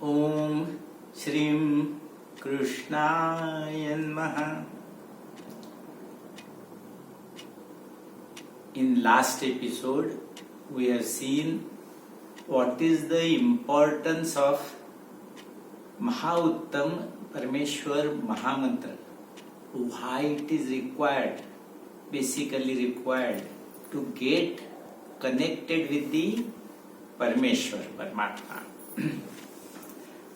Om Shrim Krishnaya Namaha. In last episode, we have seen what is the importance of Mahauttam Parameshwar Mahamantra, why it is required, basically required to get connected with the Parameshwar, Paramatma.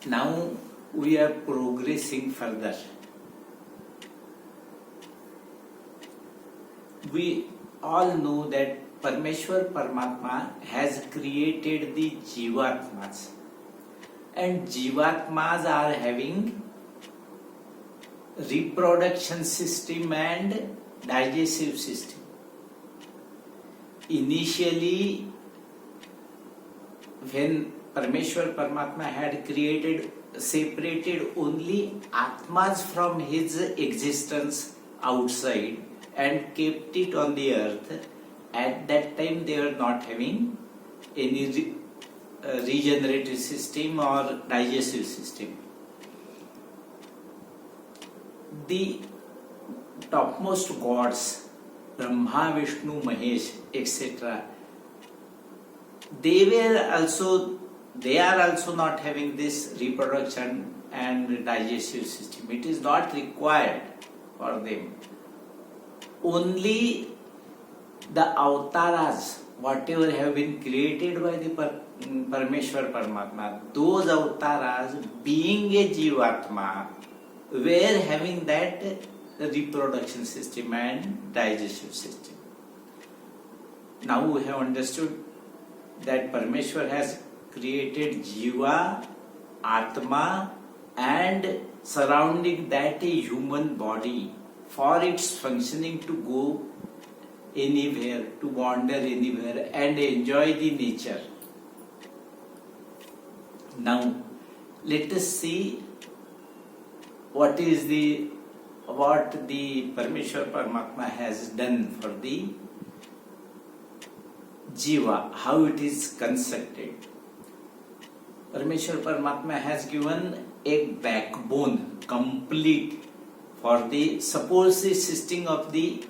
Now we are progressing further. We all know that Parameshwar Paramatma has created the Jivatmas, and Jivatmas are having reproduction system and digestive system. Initially, when Parameshwar Paramatma had separated only Atmas from his existence outside and kept it on the earth, at that time they were not having any regenerative system or digestive system. The topmost gods, Brahma, Vishnu, Mahesh, etc., they are also not having this reproduction and digestive system. It is not required for them. Only the avataras, whatever have been created by the Parameshwar Paramatma, those avataras, being a Jivatma, were having that reproduction system and digestive system. Now we have understood that Parameshwar has created Jiva, Atma, and surrounding that a human body for its functioning to go anywhere, to wander anywhere and enjoy the nature. Now, let us see what the Parameshwar Paramatma has done for the Jiva, how it is constructed. Parameshwar Paramatma has given a backbone complete for the supposed system of the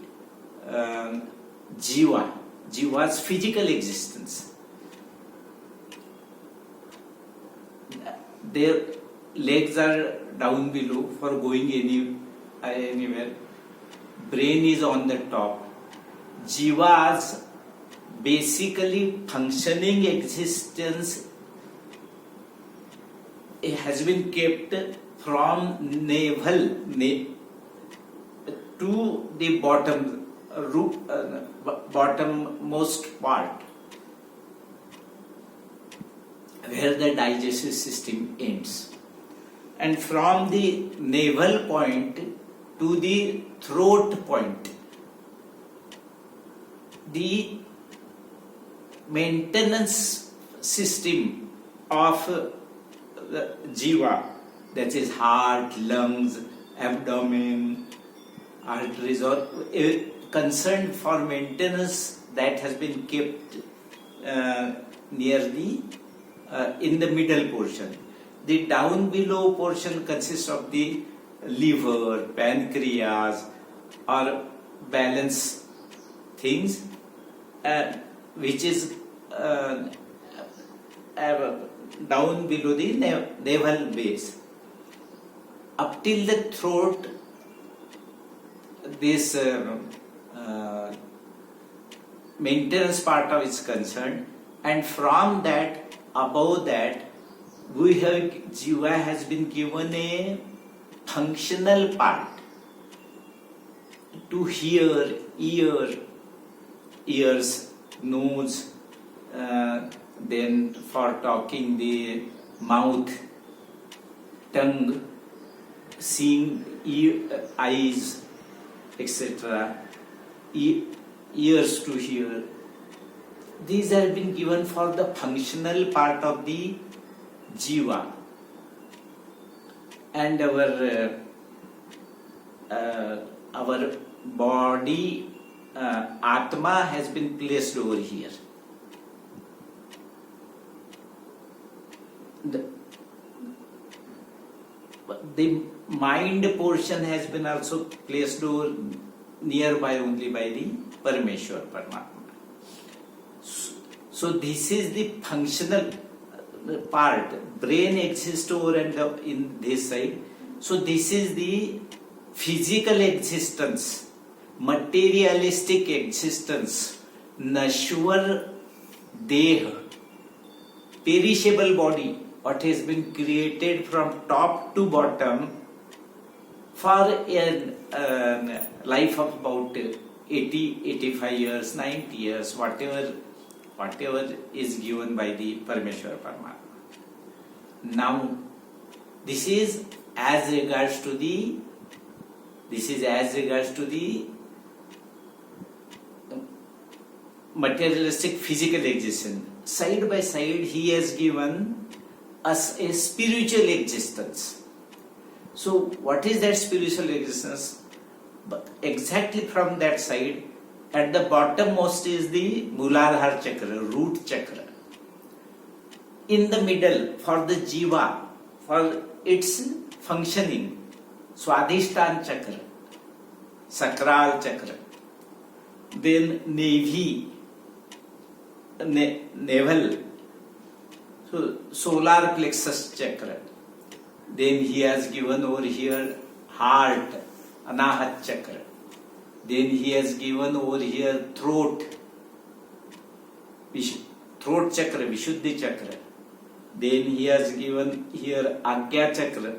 Jiva's physical existence. Their legs are down below for going anywhere. Brain is on the top. Jiva's basically functioning existence has been kept from navel to the bottommost part, where the digestive system ends, and from the navel point to the throat point, the maintenance system of the Jiva, that is heart, lungs, abdomen, arteries, or concerned for maintenance, that has been kept near the in the middle portion. The down below portion consists of the liver, pancreas, or balance things, which is down below the navel base. Up till the throat, this maintenance part of is concerned, and from that, above that, Jiva has been given a functional part to hear, ears, nose, then for talking the mouth, tongue, seeing, eyes, etc., ears to hear. These have been given for the functional part of the Jiva. And our body, Atma, has been placed over here. the mind portion has been also placed over nearby only by the Parameshwar Paramatma. So this is the functional part. Brain exists over and in this side. So this is the physical existence, materialistic existence, Nashwar Deha, perishable body, what has been created from top to bottom for a life of about 80, 85 years, 90 years, whatever is given by the Parameshwar Paramatma. Now, this is as regards to the materialistic physical existence. Side by side, he has given us a spiritual existence. So, what is that spiritual existence? Exactly from that side, at the bottommost is the Muladhara Chakra, root chakra. In the middle, for the Jiva, for its functioning, Swadhisthana Chakra, Sakral Chakra, then navel, so solar plexus chakra. Then he has given over here heart, Anahat Chakra. Then he has given over here throat chakra, Vishuddhi Chakra. Then he has given here Agya Chakra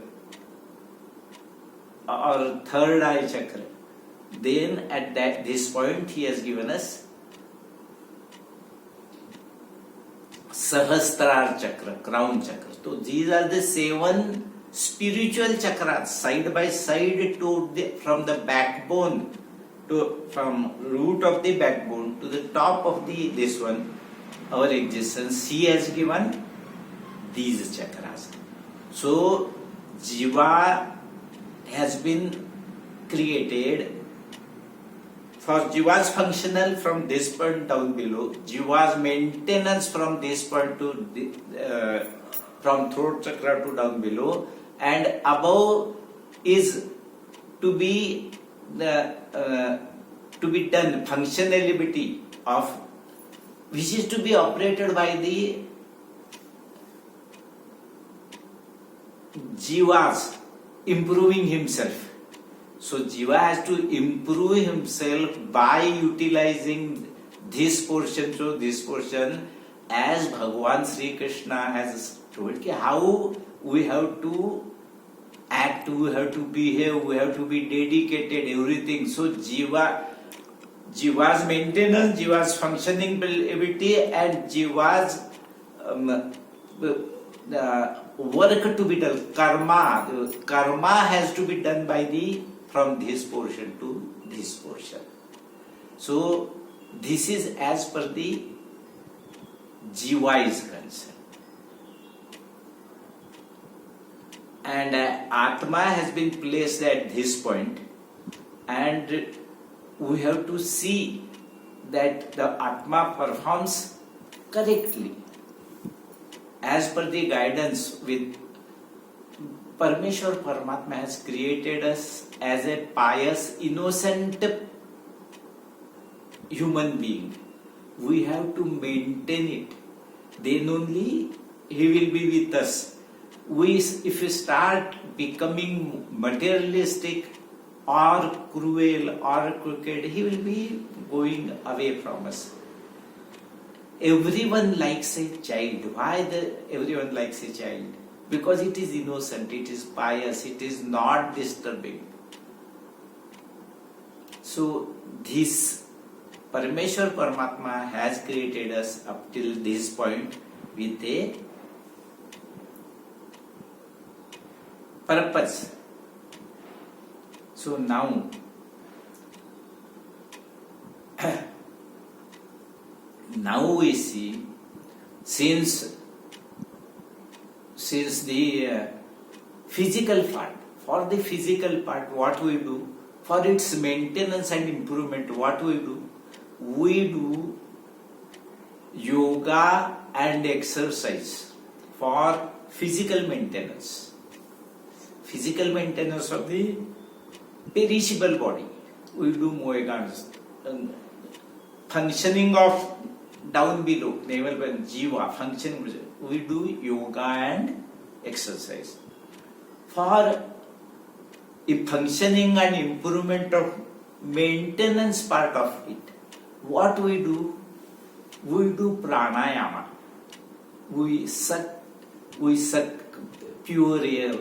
or third eye chakra. Then at this point he has given us Sahasrar Chakra, crown chakra. So these are the 7 spiritual chakras side by side from the backbone from root of the backbone to the top of this one, our existence. He has given these chakras. So Jiva has been created for Jiva's functional from this point down below, Jiva's maintenance from this point to from throat chakra to down below, and above is to be done functionality of which is to be operated by the Jiva's improving himself. So Jiva has to improve himself by utilizing this portion. So this portion, as Bhagavan Sri Krishna has told, how we have to act, we have to behave, we have to be dedicated, everything. So Jiva's maintenance, Jiva's functioning ability, and Jiva's work to be done, karma has to be done by from this portion to this portion. So this is as per the Jiva is concerned. And Atma has been placed at this point, and we have to see that the Atma performs correctly as per the guidance with Parameshwar Paramatma has created us as a pious, innocent human being. We have to maintain it. Then only he will be with us. If we start becoming materialistic or cruel or crooked, he will be going away from us. Everyone likes a child. Why everyone likes a child? Because it is innocent, it is pious, it is not disturbing. So this Parameshwar Paramatma has created us up till this point with a purpose. So now we see, since the physical part, for the physical part, what we do, for its maintenance and improvement, what we do? We do yoga and exercise for physical maintenance. physical maintenance of the perishable body. We do moegans, functioning of down below, navel and jiva, functioning. We do yoga and exercise. For the functioning and improvement of maintenance part of it, what we do? We do pranayama. We suck pure air,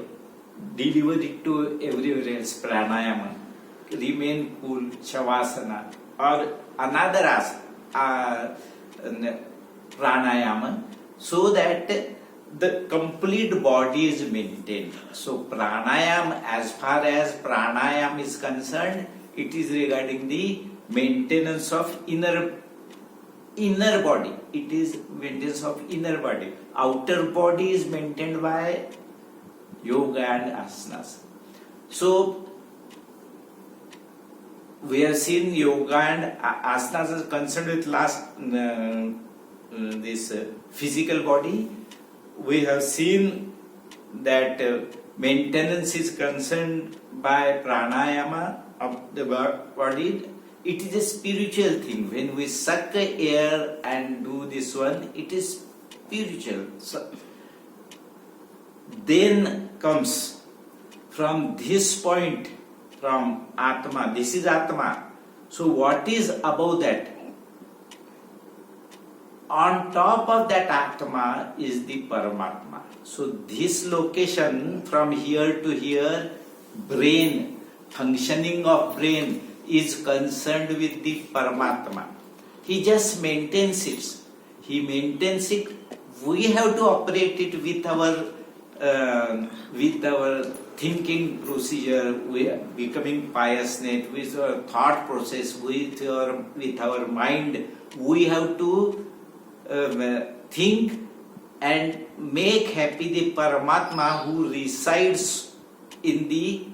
deliver it to everywhere else, pranayama. Remain cool, shavasana, or another pranayama, so that the complete body is maintained. So pranayama, as far as pranayama is concerned, it is regarding the maintenance of inner body. It is maintenance of inner body. Outer body is maintained by yoga and asanas. So we have seen yoga and asanas is concerned with this physical body. We have seen that maintenance is concerned by pranayama of the body. It is a spiritual thing. When we suck air and do this one, it is spiritual. So, then comes from this point, from Atma. This is Atma. So what is above that? On top of that Atma is the Paramatma. So this location from here to here, brain, functioning of brain is concerned with the Paramatma. He just maintains it. He maintains it. We have to operate it with our thinking procedure, we are becoming piousness, with our thought process, with our mind. We have to think and make happy the Paramatma who resides in the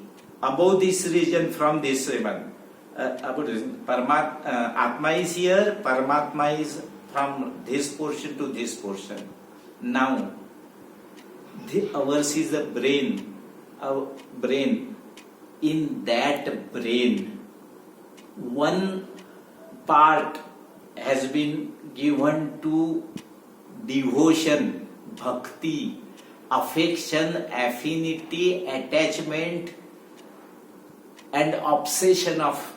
above this region from this one. Atma is here, Paramatma is from this portion to this portion. Now, ours is the brain. Our brain. In that brain, one part has been given to devotion, bhakti, affection, affinity, attachment, and obsession of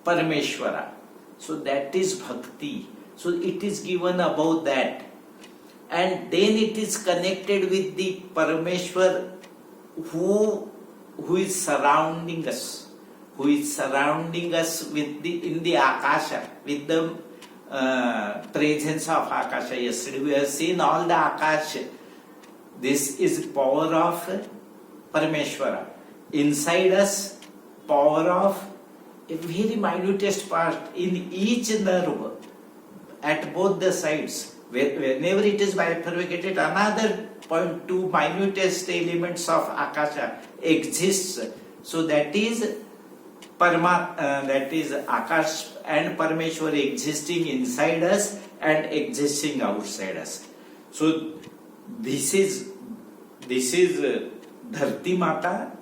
Parameshwara. So that is bhakti. So it is given about that. And then it is connected with the Parameshwar who is surrounding us. Who is surrounding us with in the Akasha, with the presence of Akasha. Yesterday we have seen all the Akasha. This is power of Parameshwara. Inside us, power of a very minutest part in each nerve at both the sides. Whenever it is bifurcated, another 0.2 minutest elements of Akasha exists. So that is that is Akash and Parameshwar existing inside us and existing outside us. So this is Dharti Mata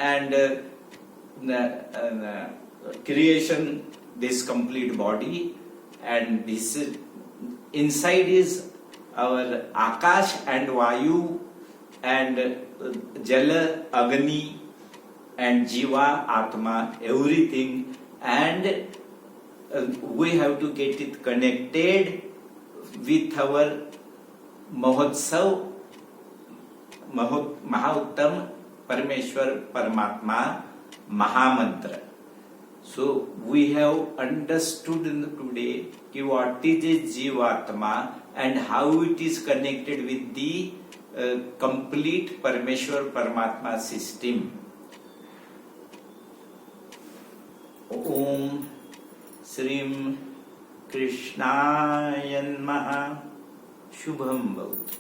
and creation, this complete body, and this inside is our Akash and Vayu and Jala, Agni and Jiva, Atma, everything, and we have to get it connected with our Mahotsav, Mahauttam, Parameshwar, Paramatma, Mahamantra. So we have understood today what is a Jivatma and how it is connected with the complete Parameshwar Paramatma system. Om Shrim Krishnaya Namaha. Shubham Bhavatu.